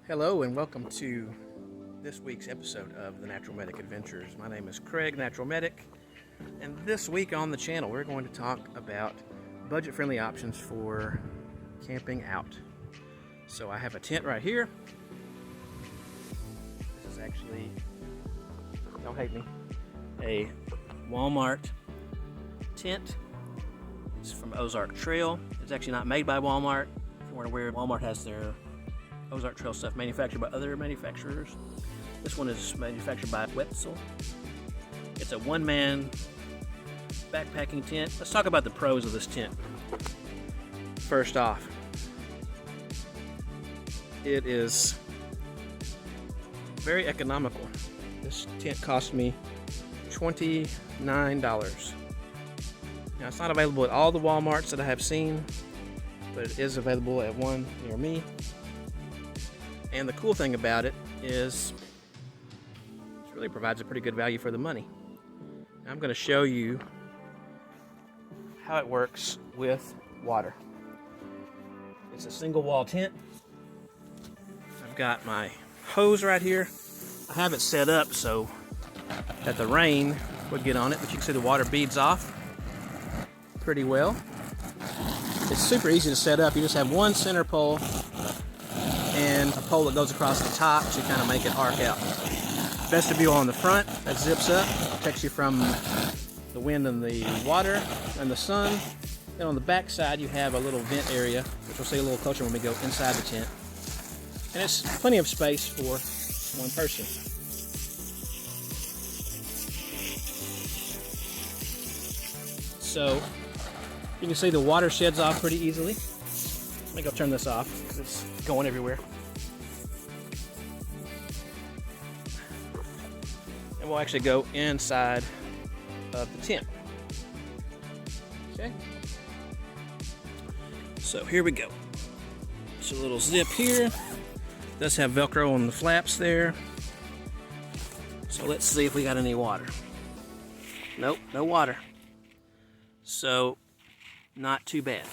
Hello and welcome to this week's episode of the Natural Medic Adventures. My name is Craig, Natural Medic, and this week on the channel we're going to talk about budget-friendly options for camping out. So I have a tent right here. This is actually, don't hate me, a Walmart tent. It's from Ozark Trail. It's actually not made by Walmart. If you were aware, Walmart has their Ozark Trail stuff manufactured by other manufacturers. This one is manufactured by Vestibule. It's a one-man backpacking tent. Let's talk about the pros of this tent. First off, it is very economical. This tent cost me $29. Now, it's not available at all the Walmarts that I have seen, but it is available at one near me. And the cool thing about it is it really provides a pretty good value for the money. Now, I'm going to show you how it works with water. It's a single wall tent. I've got my hose right here. I have it set up so that the rain would get on it, but you can see the water beads off pretty well. It's super easy to set up. You just have one center pole and a pole that goes across the top to kind of make it arc out. Vestibule on the front that zips up, protects you from the wind and the water and the sun. Then on the back side you have a little vent area, which we'll see a little closer when we go inside the tent. And it's plenty of space for one person. So you can see the water sheds off pretty easily. Let me go turn this off because it's going everywhere. And we'll actually go inside of the tent. Okay. So here we go. It's a little zip here. It does have Velcro on the flaps there. So let's see if we got any water. Nope, no water. So not too bad.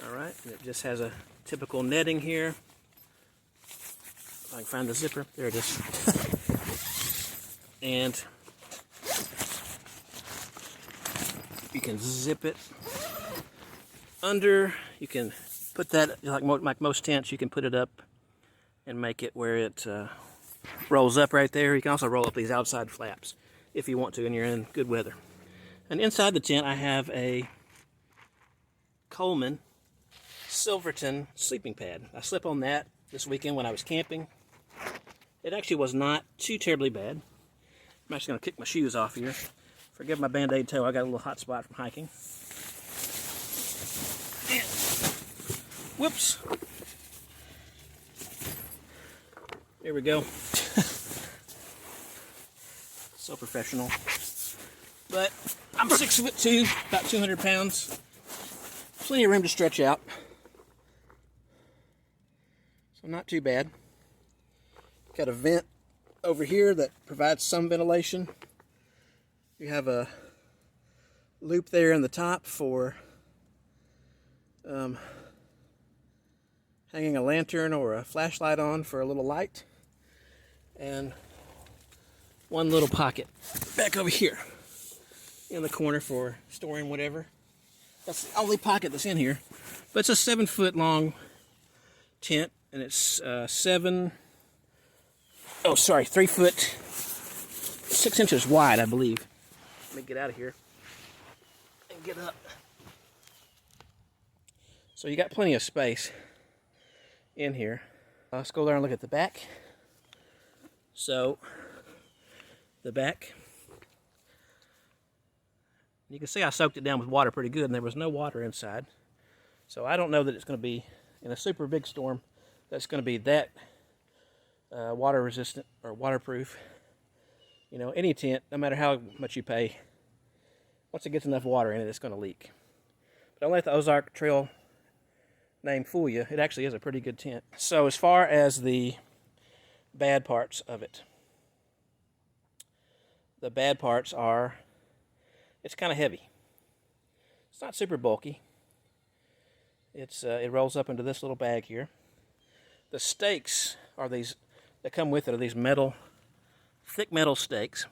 All right, and it just has a typical netting here. If I can find the zipper, there it is. And you can zip it under. You can put that, like most tents, you can put it up and make it where it rolls up right there. You can also roll up these outside flaps if you want to and you're in good weather. And inside the tent I have a Coleman Silverton sleeping pad. I slept on that this weekend when I was camping. It actually was not too terribly bad. I'm actually going to kick my shoes off here. Forgive my band-aid toe, I got a little hot spot from hiking. And, whoops. There we go. So professional. But I'm 6'2", about 200 pounds. Plenty of room to stretch out. So not too bad. Got a vent over here that provides some ventilation. You have a loop there in the top for hanging a lantern or a flashlight on for a little light. And one little pocket back over here in the corner for storing whatever. That's the only pocket that's in here. But it's a 7-foot long tent, and it's 3 foot 6 inches wide, I believe. Let me get out of here and get up. So you got plenty of space in here. Let's go there and look at the back. So the back, you can see I soaked it down with water pretty good, and there was no water inside. So I don't know that it's going to be, in a super big storm, that's going to be that water resistant or waterproof. You know, any tent, no matter how much you pay, once it gets enough water in it, it's going to leak. But don't let the Ozark Trail name fool you. It actually is a pretty good tent. So as far as the bad parts of it, the bad parts are it's kind of heavy. It's not super bulky. It rolls up into this little bag here. The stakes are these that come with it are these metal, thick metal stakes,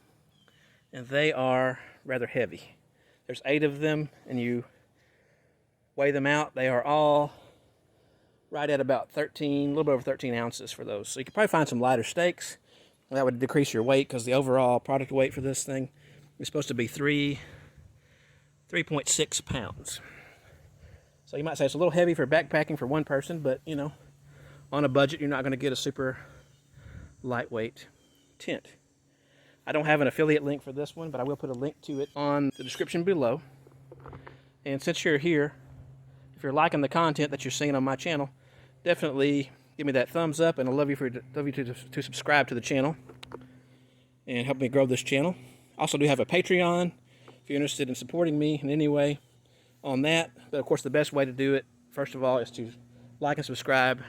and they are rather heavy. There's 8 of them, and you weigh them out. They are all right at about 13, a little bit over 13 ounces for those. So you could probably find some lighter stakes. That would decrease your weight because the overall product weight for this thing is supposed to be 3.6 pounds. So you might say it's a little heavy for backpacking for one person, but you know, on a budget, you're not going to get a super lightweight tent. I don't have an affiliate link for this one, but I will put a link to it on the description below. And since you're here, if you're liking the content that you're seeing on my channel, definitely give me that thumbs up, and I'd love you to subscribe to the channel and help me grow this channel. I also do have a Patreon if you're interested in supporting me in any way on that. But of course, the best way to do it, first of all, is to like and subscribe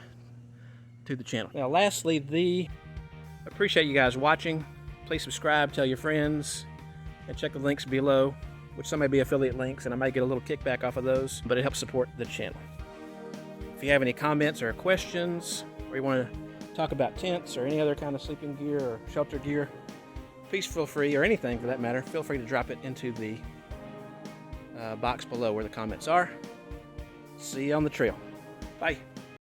to the channel. Now, lastly, appreciate you guys watching. Please subscribe, tell your friends, and check the links below, which some may be affiliate links, and I might get a little kickback off of those, but it helps support the channel. If you have any comments or questions, or you want to talk about tents or any other kind of sleeping gear or shelter gear, please feel free, or anything for that matter, feel free to drop it into the box below where the comments are. See you on the trail. Bye.